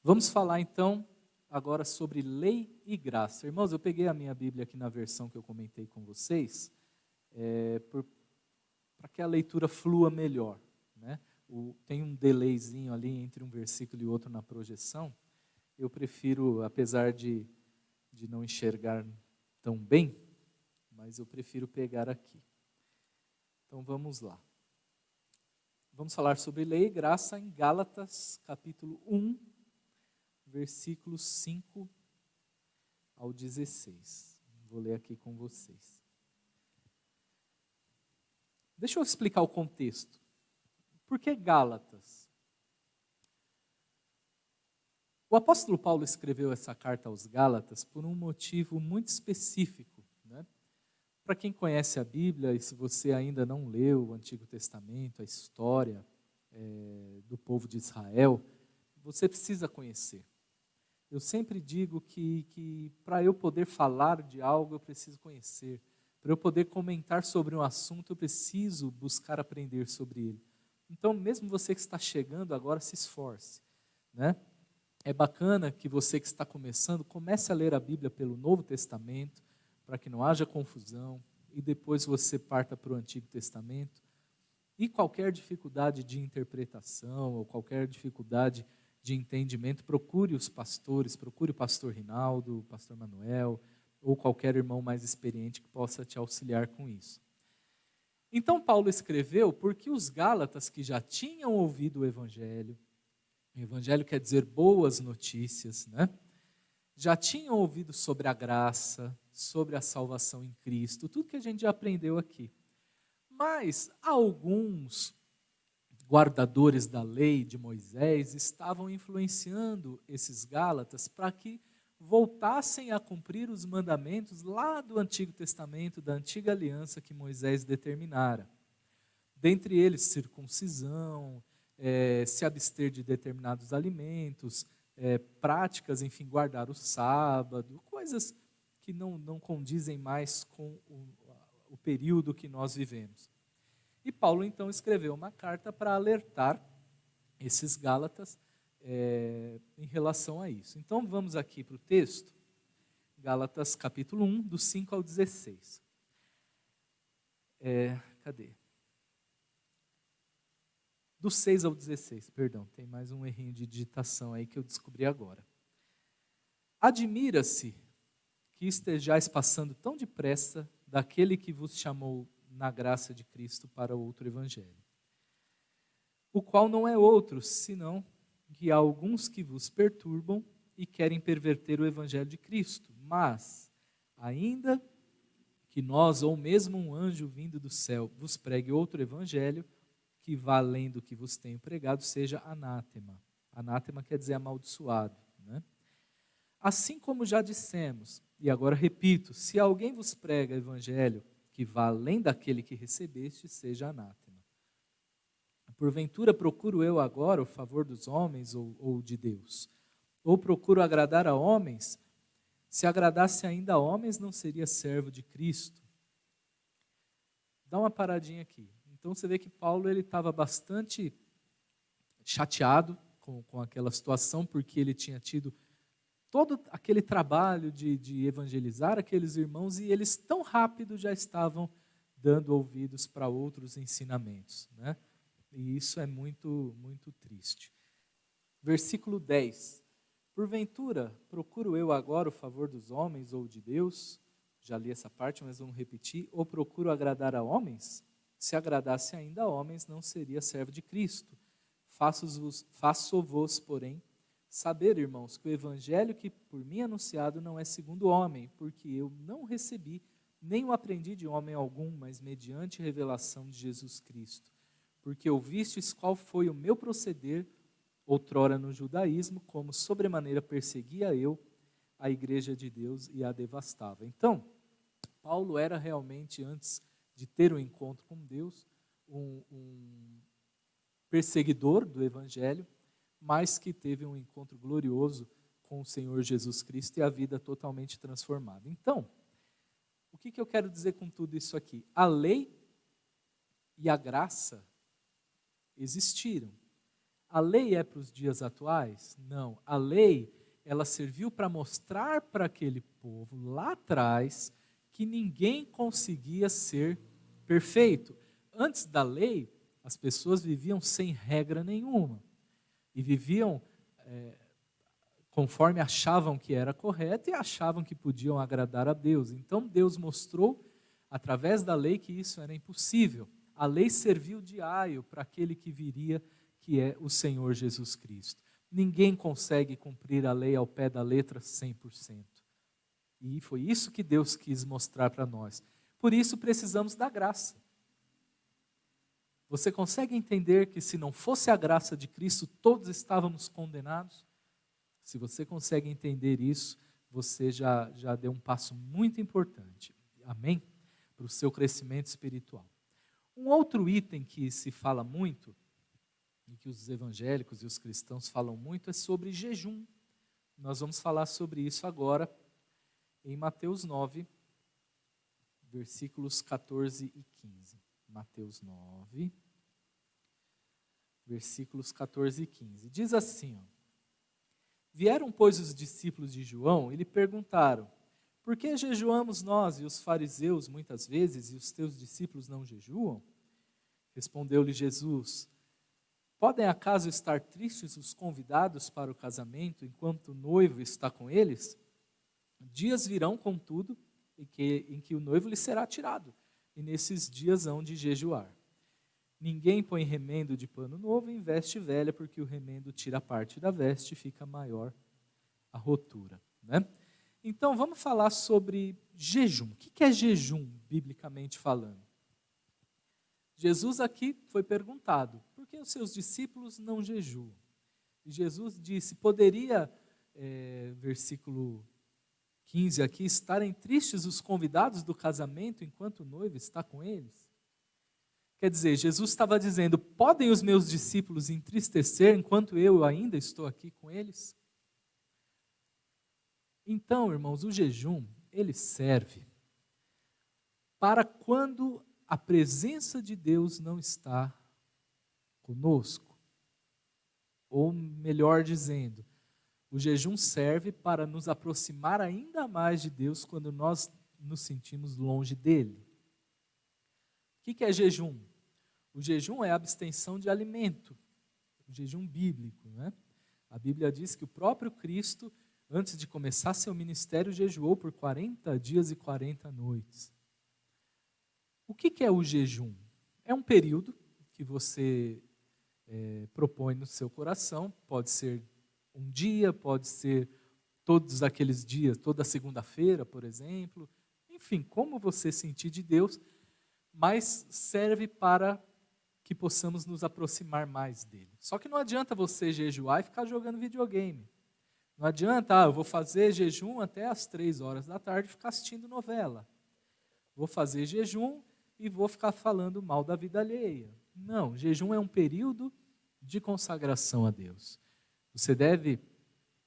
Vamos falar então agora sobre lei e graça. Irmãos, eu peguei a minha Bíblia aqui na versão que eu comentei com vocês, para que a leitura flua melhor, né? Tem um delayzinho ali entre um versículo e outro na projeção. Eu prefiro, apesar de não enxergar tão bem, mas eu prefiro pegar aqui. Então vamos lá. Vamos falar sobre lei e graça em Gálatas, capítulo 1, versículos 5 ao 16. Vou ler aqui com vocês. Deixa eu explicar o contexto. Por que Gálatas? O apóstolo Paulo escreveu essa carta aos Gálatas por um motivo muito específico, né? Para quem conhece a Bíblia, e se você ainda não leu o Antigo Testamento, a história do povo de Israel, você precisa conhecer. Eu sempre digo que para eu poder falar de algo, eu preciso conhecer. Para eu poder comentar sobre um assunto, eu preciso buscar aprender sobre ele. Então, mesmo você que está chegando agora, se esforce, né? É bacana que você que está começando, comece a ler a Bíblia pelo Novo Testamento, para que não haja confusão, e depois você parta para o Antigo Testamento. E qualquer dificuldade de interpretação, ou qualquer dificuldade de entendimento, procure os pastores, procure o pastor Rinaldo, o pastor Manuel, ou qualquer irmão mais experiente que possa te auxiliar com isso. Então Paulo escreveu porque os Gálatas que já tinham ouvido o Evangelho quer dizer boas notícias, né? Já tinham ouvido sobre a graça, sobre a salvação em Cristo, tudo que a gente já aprendeu aqui. Mas alguns guardadores da lei de Moisés estavam influenciando esses Gálatas para que voltassem a cumprir os mandamentos lá do Antigo Testamento, da antiga aliança que Moisés determinara. Dentre eles, circuncisão, se abster de determinados alimentos, práticas, enfim, guardar o sábado, coisas que não condizem mais com o período que nós vivemos. E Paulo, então, escreveu uma carta para alertar esses Gálatas em relação a isso. Então, vamos aqui para o texto, Gálatas capítulo 1, do 5 ao 16. Cadê? Do 6 ao 16, perdão, tem mais um errinho de digitação aí que eu descobri agora. Admira-se que estejais passando tão depressa daquele que vos chamou na graça de Cristo para outro evangelho, o qual não é outro, senão que há alguns que vos perturbam e querem perverter o evangelho de Cristo. Mas, ainda que nós, ou mesmo um anjo vindo do céu, vos pregue outro evangelho, que vá além do que vos tenho pregado, seja anátema. Anátema quer dizer amaldiçoado, né? Assim como já dissemos, e agora repito, se alguém vos prega evangelho que vá além daquele que recebeste, seja anátema. Porventura procuro eu agora o favor dos homens ou de Deus? Ou procuro agradar a homens? Se agradasse ainda a homens, não seria servo de Cristo. Dá uma paradinha aqui. Então você vê que Paulo estava bastante chateado com aquela situação, porque ele tinha tido todo aquele trabalho de evangelizar aqueles irmãos e eles tão rápido já estavam dando ouvidos para outros ensinamentos, né? E isso é muito, muito triste. Versículo 10. Porventura, procuro eu agora o favor dos homens ou de Deus? Já li essa parte, mas vamos repetir. Ou procuro agradar a homens? Se agradasse ainda a homens, não seria servo de Cristo. Faço-vos, porém, saber, irmãos, que o evangelho que por mim anunciado não é segundo o homem, porque eu não recebi, nem o aprendi de homem algum, mas mediante revelação de Jesus Cristo. Porque ouvistes qual foi o meu proceder, outrora no judaísmo, como sobremaneira perseguia eu a igreja de Deus e a devastava. Então, Paulo era realmente, antes de ter um encontro com Deus, um perseguidor do evangelho, mas que teve um encontro glorioso com o Senhor Jesus Cristo e a vida totalmente transformada. Então, o que eu quero dizer com tudo isso aqui? A lei e a graça existiram. A lei é para os dias atuais? Não. A lei, ela serviu para mostrar para aquele povo lá atrás que ninguém conseguia ser perfeito. Antes da lei, as pessoas viviam sem regra nenhuma. E viviam conforme achavam que era correto e achavam que podiam agradar a Deus. Então Deus mostrou, através da lei, que isso era impossível. A lei serviu de aio para aquele que viria, que é o Senhor Jesus Cristo. Ninguém consegue cumprir a lei ao pé da letra 100%. E foi isso que Deus quis mostrar para nós. Por isso precisamos da graça. Você consegue entender que se não fosse a graça de Cristo, todos estávamos condenados? Se você consegue entender isso, você já deu um passo muito importante. Amém? Para o seu crescimento espiritual. Um outro item que se fala muito, e que os evangélicos e os cristãos falam muito, é sobre jejum. Nós vamos falar sobre isso agora em Mateus 9, versículos 14 e 15. Mateus 9, versículos 14 e 15. Diz assim, ó: Vieram, pois, os discípulos de João e lhe perguntaram: Por que jejuamos nós e os fariseus muitas vezes e os teus discípulos não jejuam? Respondeu-lhe Jesus: Podem acaso estar tristes os convidados para o casamento enquanto o noivo está com eles? Dias virão, contudo, em que o noivo lhe será tirado, e nesses dias hão de jejuar. Ninguém põe remendo de pano novo em veste velha, porque o remendo tira parte da veste e fica maior a rotura. Né? Então, vamos falar sobre jejum. O que é jejum, biblicamente falando? Jesus aqui foi perguntado: por que os seus discípulos não jejuam? E Jesus disse: poderia, versículo 15 aqui, estarem tristes os convidados do casamento enquanto o noivo está com eles? Quer dizer, Jesus estava dizendo: podem os meus discípulos entristecer enquanto eu ainda estou aqui com eles? Então, irmãos, o jejum, ele serve para quando a presença de Deus não está conosco. Ou melhor dizendo, o jejum serve para nos aproximar ainda mais de Deus quando nós nos sentimos longe dele. O que é jejum? O jejum é a abstenção de alimento, o jejum bíblico, né? A Bíblia diz que o próprio Cristo, antes de começar seu ministério, jejuou por 40 dias e 40 noites. O que é o jejum? É um período que você propõe no seu coração, pode ser um dia, pode ser todos aqueles dias, toda segunda-feira, por exemplo, enfim, como você sentir de Deus, mas serve para que possamos nos aproximar mais dele. Só que não adianta você jejuar e ficar jogando videogame. Não adianta, eu vou fazer jejum até às 3 horas da tarde e ficar assistindo novela. Vou fazer jejum e vou ficar falando mal da vida alheia. Não, jejum é um período de consagração a Deus. Você deve,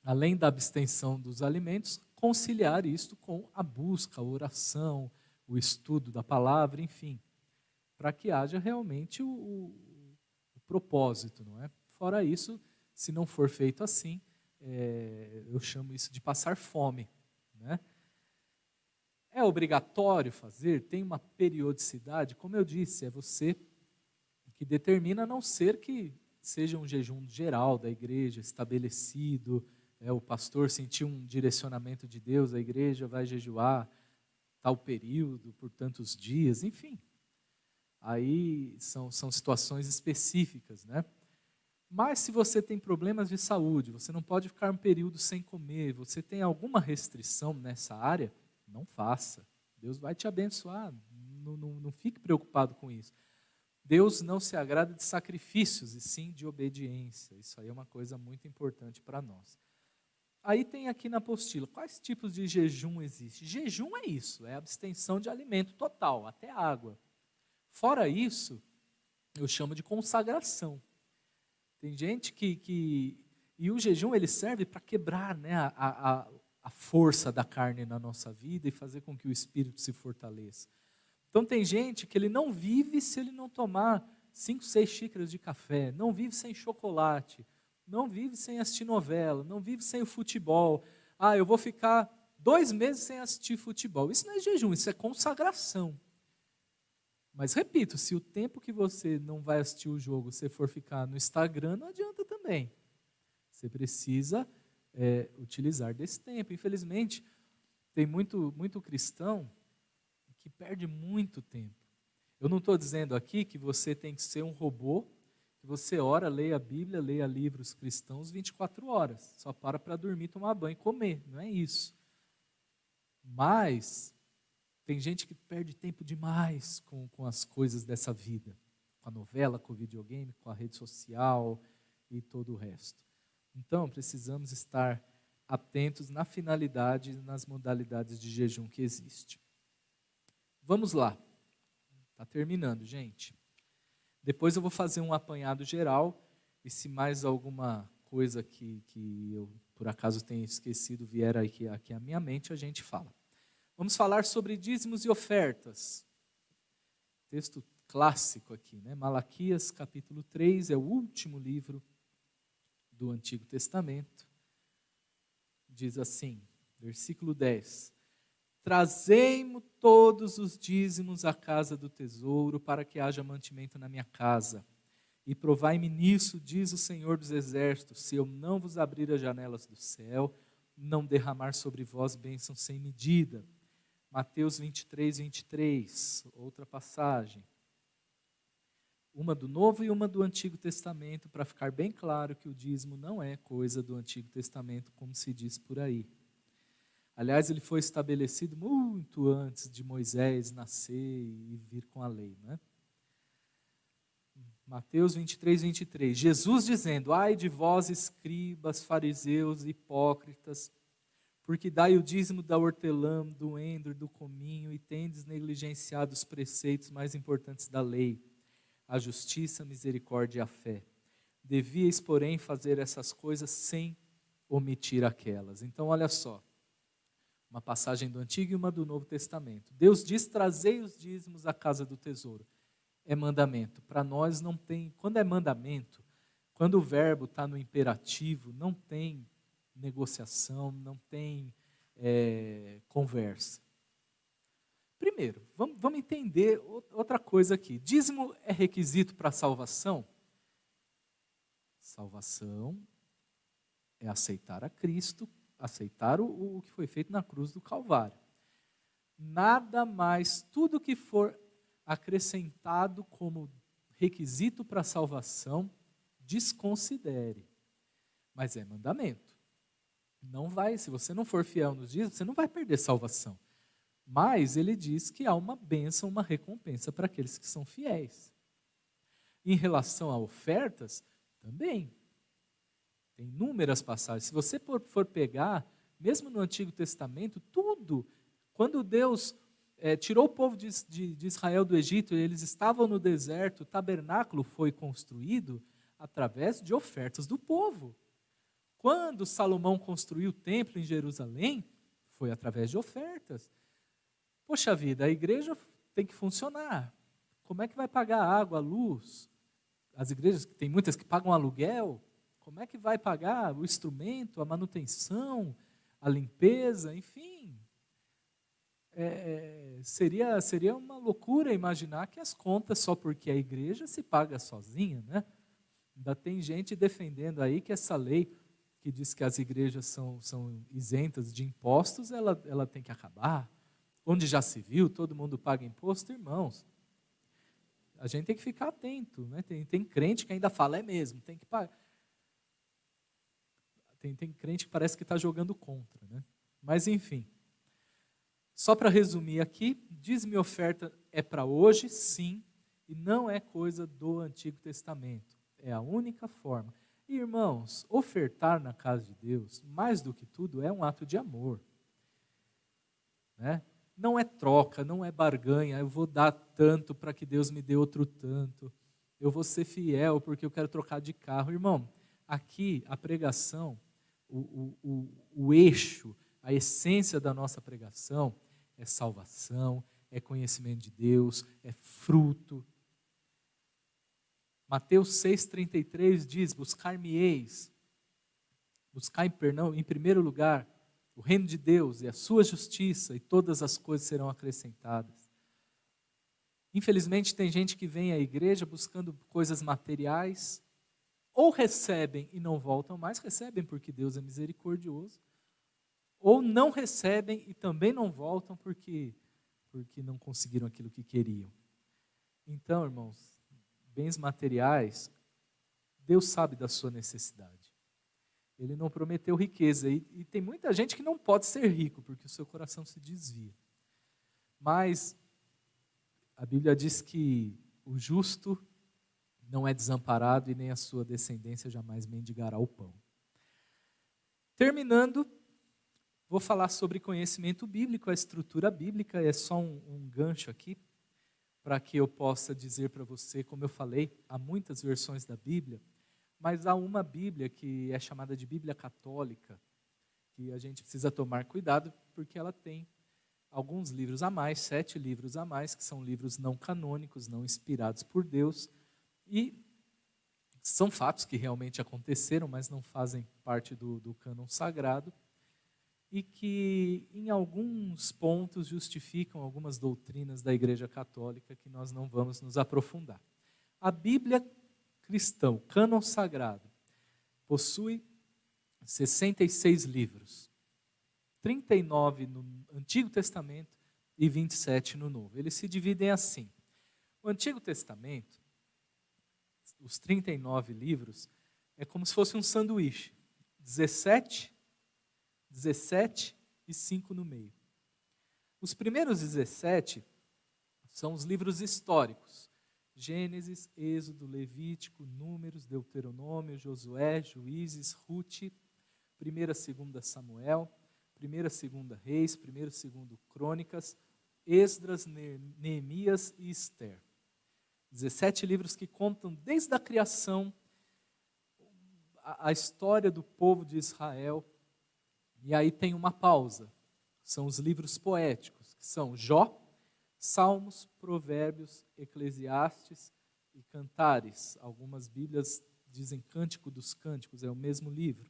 além da abstenção dos alimentos, conciliar isto com a busca, a oração, o estudo da palavra, enfim, para que haja realmente o propósito, não é? Fora isso, se não for feito assim, eu chamo isso de passar fome, né? É obrigatório fazer? Tem uma periodicidade? Como eu disse, é você que determina, a não ser que seja um jejum geral da igreja, estabelecido, o pastor sentiu um direcionamento de Deus, a igreja vai jejuar tal período, por tantos dias, enfim. Aí são situações específicas, né? Mas se você tem problemas de saúde, você não pode ficar um período sem comer, você tem alguma restrição nessa área, não faça. Deus vai te abençoar, não fique preocupado com isso. Deus não se agrada de sacrifícios, e sim de obediência. Isso aí é uma coisa muito importante para nós. Aí tem aqui na apostila, quais tipos de jejum existem? Jejum é isso, é abstenção de alimento total, até água. Fora isso, eu chamo de consagração. Tem gente e o jejum ele serve para quebrar, né, a força da carne na nossa vida e fazer com que o espírito se fortaleça. Então tem gente que ele não vive se ele não tomar 5, 6 xícaras de café, não vive sem chocolate, não vive sem assistir novela, não vive sem o futebol. Ah, eu vou ficar 2 meses sem assistir futebol. Isso não é jejum, isso é consagração. Mas repito, se o tempo que você não vai assistir o jogo, você for ficar no Instagram, não adianta também. Você precisa utilizar desse tempo. Infelizmente, tem muito cristão que perde muito tempo. Eu não estou dizendo aqui que você tem que ser um robô, que você ora, leia a Bíblia, leia livros cristãos 24 horas. Só para dormir, tomar banho e comer. Não é isso. Mas tem gente que perde tempo demais com as coisas dessa vida. Com a novela, com o videogame, com a rede social e todo o resto. Então, precisamos estar atentos na finalidade e nas modalidades de jejum que existe. Vamos lá. Está terminando, gente. Depois eu vou fazer um apanhado geral e se mais alguma coisa que eu, por acaso, tenha esquecido vier aqui à minha mente, a gente fala. Vamos falar sobre dízimos e ofertas. Texto clássico aqui, né? Malaquias, capítulo 3, é o último livro do Antigo Testamento. Diz assim, versículo 10. Trazei-mo todos os dízimos à casa do tesouro, para que haja mantimento na minha casa. E provai-me nisso, diz o Senhor dos Exércitos, se eu não vos abrir as janelas do céu, não derramar sobre vós bênção sem medida. Mateus 23, 23, outra passagem. Uma do Novo e uma do Antigo Testamento, para ficar bem claro que o dízimo não é coisa do Antigo Testamento, como se diz por aí. Aliás, ele foi estabelecido muito antes de Moisés nascer e vir com a lei, né? Mateus 23, 23. Jesus dizendo, ai de vós, escribas, fariseus, hipócritas, porque dai o dízimo da hortelã, do endro, do cominho, e tendes negligenciado os preceitos mais importantes da lei, a justiça, a misericórdia e a fé. Devíeis, porém, fazer essas coisas sem omitir aquelas. Então, olha só. Uma passagem do Antigo e uma do Novo Testamento. Deus diz, trazei os dízimos à casa do tesouro. É mandamento. Para nós não tem, quando é mandamento, quando o verbo está no imperativo, não tem negociação, não tem conversa. Primeiro, vamos entender outra coisa aqui. Dízimo é requisito para a salvação? Salvação é aceitar a Cristo, aceitar o que foi feito na cruz do Calvário. Nada mais, tudo que for acrescentado como requisito para a salvação, desconsidere. Mas é mandamento. Não vai, se você não for fiel nos dízimos, você não vai perder salvação. Mas ele diz que há uma bênção, uma recompensa para aqueles que são fiéis. Em relação a ofertas, também. Tem inúmeras passagens. Se você for pegar, mesmo no Antigo Testamento, tudo, quando Deus tirou o povo de Israel do Egito, e eles estavam no deserto, o tabernáculo foi construído através de ofertas do povo. Quando Salomão construiu o templo em Jerusalém, foi através de ofertas. Poxa vida, a igreja tem que funcionar. Como é que vai pagar a água, a luz? As igrejas, tem muitas que pagam aluguel. Como é que vai pagar o instrumento, a manutenção, a limpeza, enfim. Seria uma loucura imaginar que as contas, só porque a igreja se paga sozinha, né? Ainda tem gente defendendo aí que essa lei que diz que as igrejas são isentas de impostos, ela tem que acabar. Onde já se viu, todo mundo paga imposto, irmãos. A gente tem que ficar atento, né? Tem crente que ainda fala, é mesmo, tem que pagar. Tem crente que parece que está jogando contra, né? Mas enfim, só para resumir aqui, dízimo e oferta é para hoje, sim, e não é coisa do Antigo Testamento. É a única forma. E, irmãos, ofertar na casa de Deus, mais do que tudo, é um ato de amor. Né? Não é troca, não é barganha, eu vou dar tanto para que Deus me dê outro tanto. Eu vou ser fiel porque eu quero trocar de carro. Irmão, aqui a pregação, o eixo, a essência da nossa pregação é salvação, é conhecimento de Deus, é fruto. Mateus 6,33 diz: buscar-me-eis, buscar em primeiro lugar o reino de Deus e a sua justiça, e todas as coisas serão acrescentadas. Infelizmente, tem gente que vem à igreja buscando coisas materiais, ou recebem e não voltam mais, recebem porque Deus é misericordioso, ou não recebem e também não voltam porque não conseguiram aquilo que queriam. Então, irmãos, bens materiais, Deus sabe da sua necessidade. Ele não prometeu riqueza, e tem muita gente que não pode ser rico, porque o seu coração se desvia. Mas a Bíblia diz que o justo não é desamparado e nem a sua descendência jamais mendigará o pão. Terminando, vou falar sobre conhecimento bíblico, a estrutura bíblica, é só um gancho aqui, para que eu possa dizer para você, como eu falei, há muitas versões da Bíblia, mas há uma Bíblia que é chamada de Bíblia Católica, que a gente precisa tomar cuidado, porque ela tem alguns livros a mais, 7 livros a mais, que são livros não canônicos, não inspirados por Deus, e são fatos que realmente aconteceram, mas não fazem parte do cânon sagrado, e que em alguns pontos justificam algumas doutrinas da Igreja Católica que nós não vamos nos aprofundar. A Bíblia cristã, o cânon sagrado, possui 66 livros, 39 no Antigo Testamento e 27 no Novo. Eles se dividem assim. O Antigo Testamento, os 39 livros, é como se fosse um sanduíche. 17 e 5 no meio. Os primeiros 17 são os livros históricos. Gênesis, Êxodo, Levítico, Números, Deuteronômio, Josué, Juízes, Rute, 1ª e 2ª Samuel, 1ª e 2ª Reis, 1º e 2º Crônicas, Esdras, Neemias e Ester. 17 livros que contam desde a criação a história do povo de Israel. E aí tem uma pausa. São os livros poéticos, que são Jó, Salmos, Provérbios, Eclesiastes e Cantares. Algumas Bíblias dizem Cântico dos Cânticos, é o mesmo livro.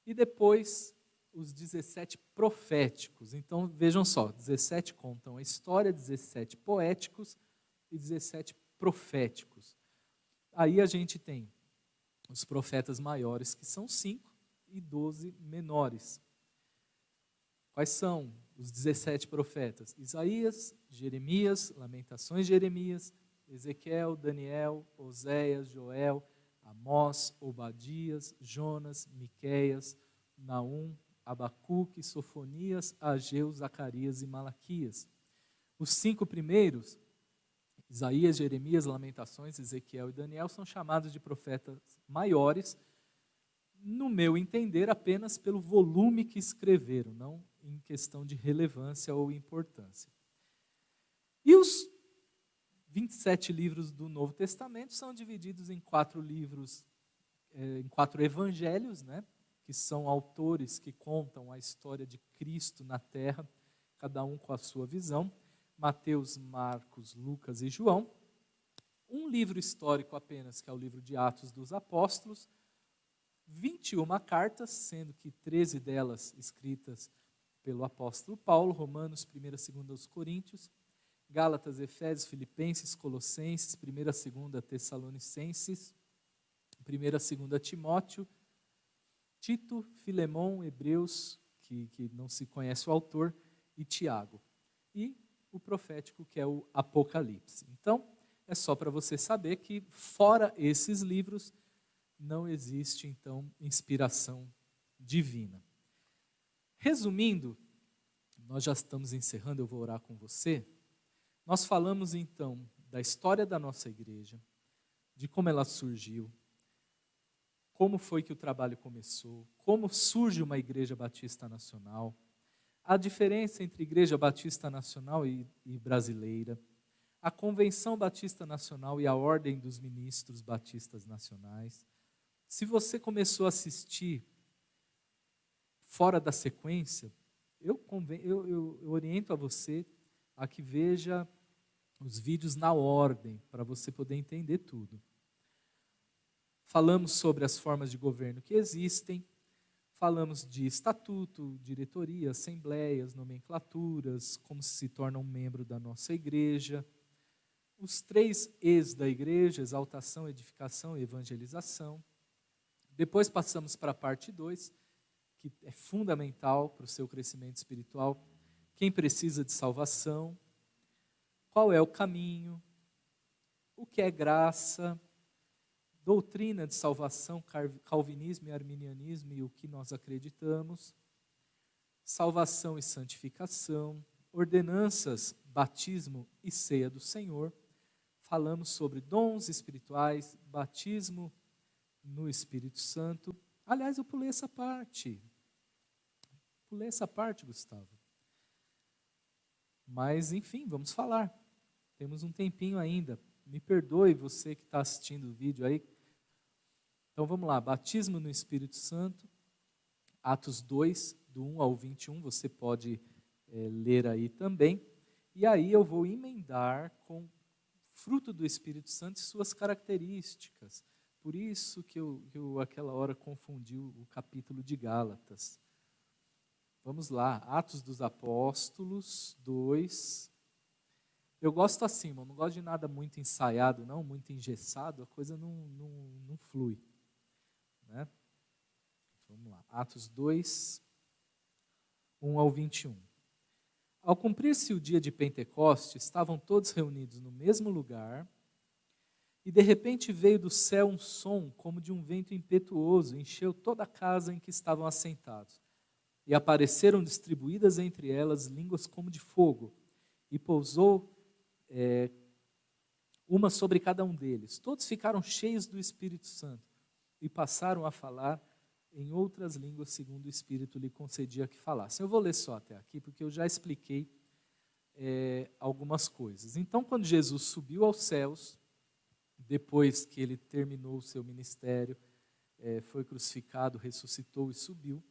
E depois os 17 proféticos. Então vejam só, 17 contam a história, 17 poéticos e 17 proféticos. Aí a gente tem os profetas maiores, que são 5, e 12 menores. Quais são os 17 profetas? Isaías, Jeremias, Lamentações de Jeremias, Ezequiel, Daniel, Oséias, Joel, Amós, Obadias, Jonas, Miqueias, Naum, Abacuque, Sofonias, Ageu, Zacarias e Malaquias. Os 5 primeiros, Isaías, Jeremias, Lamentações, Ezequiel e Daniel, são chamados de profetas maiores, no meu entender, apenas pelo volume que escreveram, não em questão de relevância ou importância. E os 27 livros do Novo Testamento são divididos em 4 livros, em 4 evangelhos, né, que são autores que contam a história de Cristo na terra, cada um com a sua visão, Mateus, Marcos, Lucas e João. Um livro histórico apenas, que é o livro de Atos dos Apóstolos, 21 cartas, sendo que 13 delas escritas pelo apóstolo Paulo, Romanos, 1ª e 2ª Coríntios, Gálatas, Efésios, Filipenses, Colossenses, 1ª e 2ª Tessalonicenses, 1ª e 2ª Timóteo, Tito, Filemão, Hebreus, que não se conhece o autor, e Tiago. E o profético, que é o Apocalipse. Então, é só para você saber que, fora esses livros, não existe, então, inspiração divina. Resumindo, nós já estamos encerrando, eu vou orar com você. Nós falamos, então, da história da nossa igreja, de como ela surgiu, como foi que o trabalho começou, como surge uma igreja batista nacional, a diferença entre igreja batista nacional e brasileira, a Convenção Batista Nacional e a Ordem dos Ministros Batistas Nacionais. Se você começou a assistir fora da sequência, eu oriento a você a que veja os vídeos na ordem, para você poder entender tudo. falamos sobre as formas de governo que existem, falamos de estatuto, diretoria, assembleias, nomenclaturas, como se torna um membro da nossa igreja, os 3 E's da igreja, exaltação, edificação e evangelização. Depois passamos para a parte 2, que é fundamental para o seu crescimento espiritual. Quem precisa de salvação, qual é o caminho, o que é graça, doutrina de salvação, calvinismo e arminianismo e o que nós acreditamos, salvação e santificação, ordenanças, batismo e ceia do Senhor. Falamos sobre dons espirituais, batismo no Espírito Santo. Aliás, eu pulei essa parte. Gustavo. Mas, enfim, vamos falar. Temos um tempinho ainda. Me perdoe você que está assistindo o vídeo aí. Então, vamos lá. Batismo no Espírito Santo. Atos 2, do 1 ao 21, você pode ler aí também. E aí eu vou emendar com fruto do Espírito Santo e suas características. Por isso que eu aquela hora confundi o capítulo de Gálatas. Vamos lá, Atos dos Apóstolos 2. Eu gosto assim, não gosto de nada muito ensaiado, não, muito engessado, a coisa não flui. Né? Vamos lá, Atos 2, 1 ao 21. Ao cumprir-se o dia de Pentecostes, estavam todos reunidos no mesmo lugar, e de repente veio do céu um som como de um vento impetuoso, encheu toda a casa em que estavam assentados. E apareceram distribuídas entre elas línguas como de fogo, e pousou uma sobre cada um deles. Todos ficaram cheios do Espírito Santo, e passaram a falar em outras línguas, segundo o Espírito lhe concedia que falassem. Eu vou ler só até aqui, porque eu já expliquei algumas coisas. Então, quando Jesus subiu aos céus, depois que ele terminou o seu ministério, foi crucificado, ressuscitou e subiu,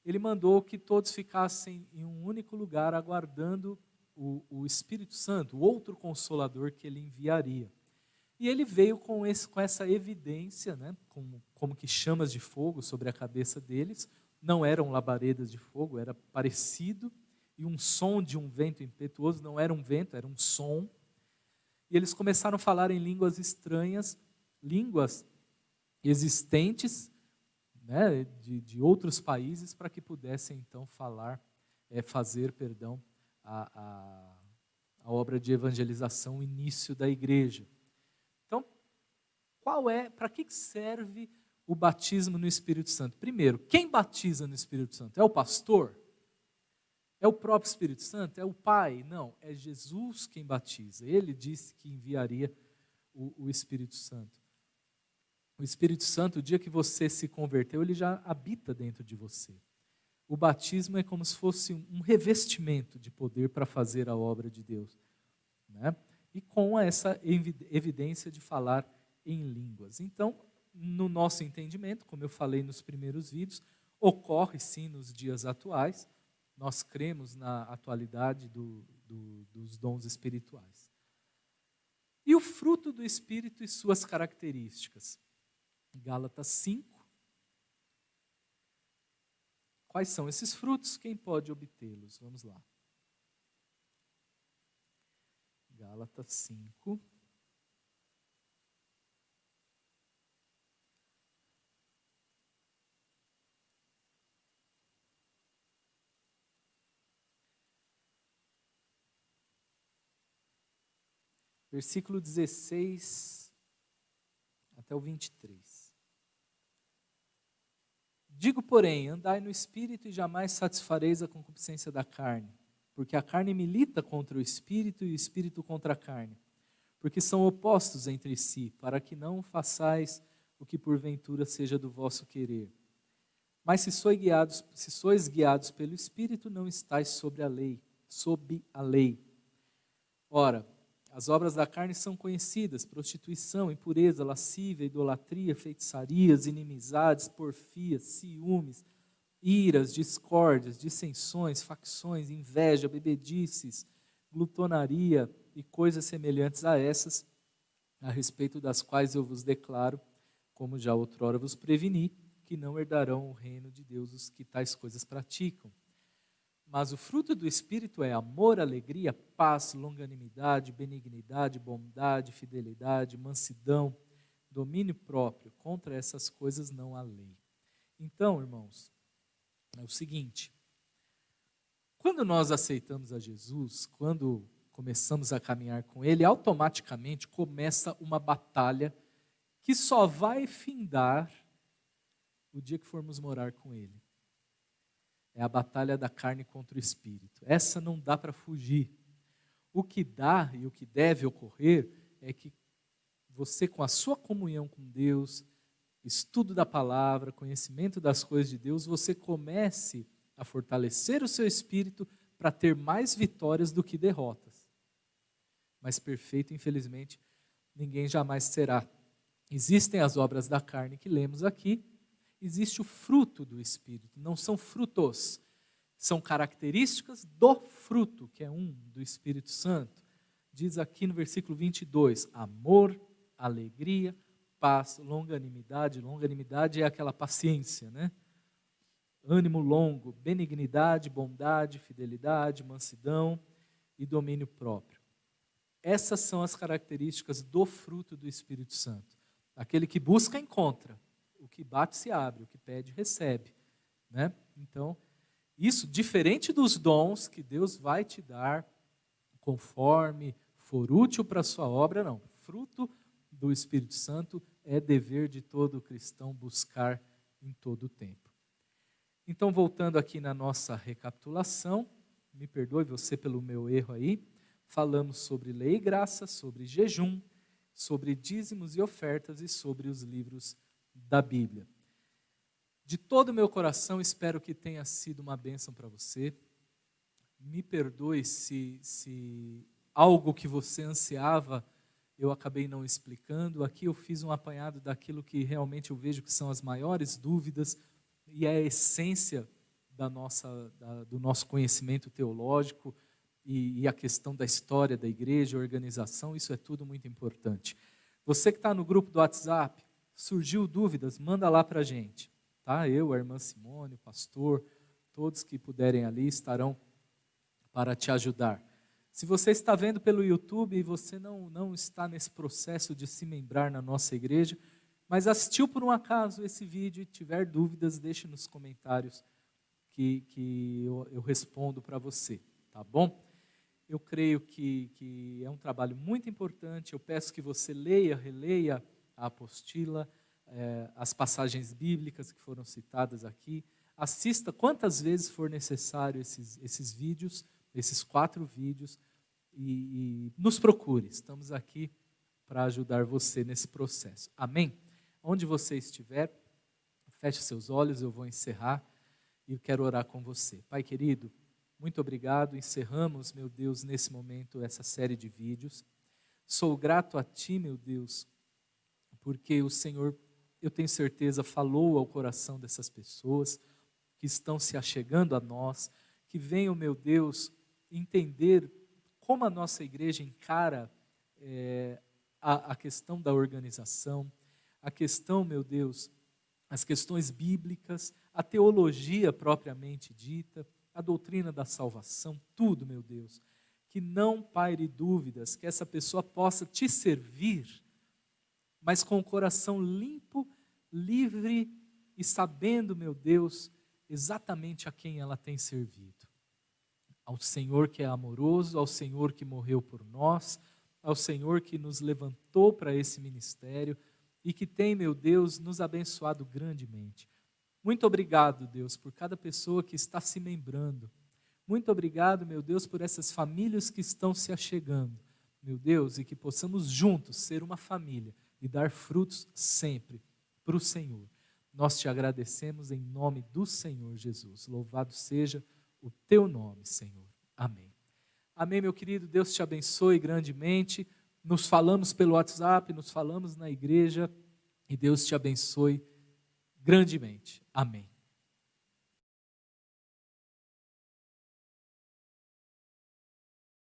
ele mandou que todos ficassem em um único lugar, aguardando o Espírito Santo, o outro Consolador que ele enviaria. E ele veio com essa evidência, né, como que chamas de fogo sobre a cabeça deles. Não eram labaredas de fogo, era parecido, e um som de um vento impetuoso, não era um vento, era um som. E eles começaram a falar em línguas estranhas, línguas existentes, né, de outros países, para que pudessem então fazer a obra de evangelização, o início da igreja. Então, para que serve o batismo no Espírito Santo? Primeiro, quem batiza no Espírito Santo? É o pastor? É o próprio Espírito Santo? É o Pai? Não, é Jesus quem batiza. Ele disse que enviaria o Espírito Santo. O Espírito Santo, o dia que você se converteu, ele já habita dentro de você. O batismo é como se fosse um revestimento de poder para fazer a obra de Deus, né? E com essa evidência de falar em línguas. Então, no nosso entendimento, como eu falei nos primeiros vídeos, ocorre sim nos dias atuais. Nós cremos na atualidade dos dons espirituais. E o fruto do Espírito e suas características. Gálatas 5. Quais são esses frutos? Quem pode obtê-los? Vamos lá. Gálatas 5. Versículo 16 até o 23. Digo, porém, andai no Espírito e jamais satisfareis a concupiscência da carne, porque a carne milita contra o Espírito e o Espírito contra a carne, porque são opostos entre si, para que não façais o que porventura seja do vosso querer. Mas se sois guiados pelo Espírito, não estáis sob a lei. Ora, as obras da carne são conhecidas: prostituição, impureza, lascívia, idolatria, feitiçarias, inimizades, porfias, ciúmes, iras, discórdias, dissensões, facções, inveja, bebedices, glutonaria e coisas semelhantes a essas, a respeito das quais eu vos declaro, como já outrora vos preveni, que não herdarão o reino de Deus os que tais coisas praticam. Mas o fruto do Espírito é amor, alegria, paz, longanimidade, benignidade, bondade, fidelidade, mansidão, domínio próprio. Contra essas coisas não há lei. Então, irmãos, é o seguinte: quando nós aceitamos a Jesus, quando começamos a caminhar com Ele, automaticamente começa uma batalha que só vai findar o dia que formos morar com Ele. É a batalha da carne contra o espírito. Essa não dá para fugir. O que dá e o que deve ocorrer é que você, com a sua comunhão com Deus, estudo da palavra, conhecimento das coisas de Deus, você comece a fortalecer o seu espírito para ter mais vitórias do que derrotas. Mas perfeito, infelizmente, ninguém jamais será. Existem as obras da carne que lemos aqui, existe o fruto do Espírito, não são frutos, são características do fruto, que é do Espírito Santo. Diz aqui no versículo 22, amor, alegria, paz, longanimidade. Longanimidade é aquela paciência, né? Ânimo longo, benignidade, bondade, fidelidade, mansidão e domínio próprio. Essas são as características do fruto do Espírito Santo. Aquele que busca, encontra. O que bate, se abre. O que pede, recebe. Né? Então, isso, diferente dos dons que Deus vai te dar, conforme for útil para a sua obra, não. Fruto do Espírito Santo é dever de todo cristão buscar em todo o tempo. Então, voltando aqui na nossa recapitulação, me perdoe você pelo meu erro aí, falamos sobre lei e graça, sobre jejum, sobre dízimos e ofertas e sobre os livros da Bíblia. De todo o meu coração, espero que tenha sido uma bênção para você. Me perdoe se algo que você ansiava eu acabei não explicando. Aqui eu fiz um apanhado daquilo que realmente eu vejo que são as maiores dúvidas e é a essência do nosso conhecimento teológico e a questão da história da igreja, organização, isso é tudo muito importante. Você que está no grupo do WhatsApp, surgiu dúvidas, manda lá para a gente. Tá? Eu, a irmã Simone, o pastor, todos que puderem ali estarão para te ajudar. Se você está vendo pelo YouTube e você não está nesse processo de se membrar na nossa igreja, mas assistiu por um acaso esse vídeo e tiver dúvidas, deixe nos comentários que eu respondo para você, tá bom? Eu creio que é um trabalho muito importante. Eu peço que você leia, releia a apostila, as passagens bíblicas que foram citadas aqui. Assista quantas vezes for necessário esses vídeos, esses 4 vídeos, e nos procure. Estamos aqui para ajudar você nesse processo. Amém? Onde você estiver, feche seus olhos, eu vou encerrar e eu quero orar com você. Pai querido, muito obrigado. Encerramos, meu Deus, nesse momento, essa série de vídeos. Sou grato a Ti, meu Deus, porque o Senhor, eu tenho certeza, falou ao coração dessas pessoas que estão se achegando a nós, que venham, meu Deus, entender como a nossa igreja encara a questão da organização, a questão, meu Deus, as questões bíblicas, a teologia propriamente dita, a doutrina da salvação, tudo, meu Deus. Que não paire dúvidas, que essa pessoa possa te servir, mas com o coração limpo, livre e sabendo, meu Deus, exatamente a quem ela tem servido. Ao Senhor que é amoroso, ao Senhor que morreu por nós, ao Senhor que nos levantou para esse ministério e que tem, meu Deus, nos abençoado grandemente. Muito obrigado, Deus, por cada pessoa que está se membrando. Muito obrigado, meu Deus, por essas famílias que estão se achegando, meu Deus, e que possamos juntos ser uma família e dar frutos sempre para o Senhor. Nós te agradecemos em nome do Senhor Jesus. Louvado seja o teu nome, Senhor. Amém. Amém, meu querido. Deus te abençoe grandemente. Nos falamos pelo WhatsApp, nos falamos na igreja e Deus te abençoe grandemente. Amém.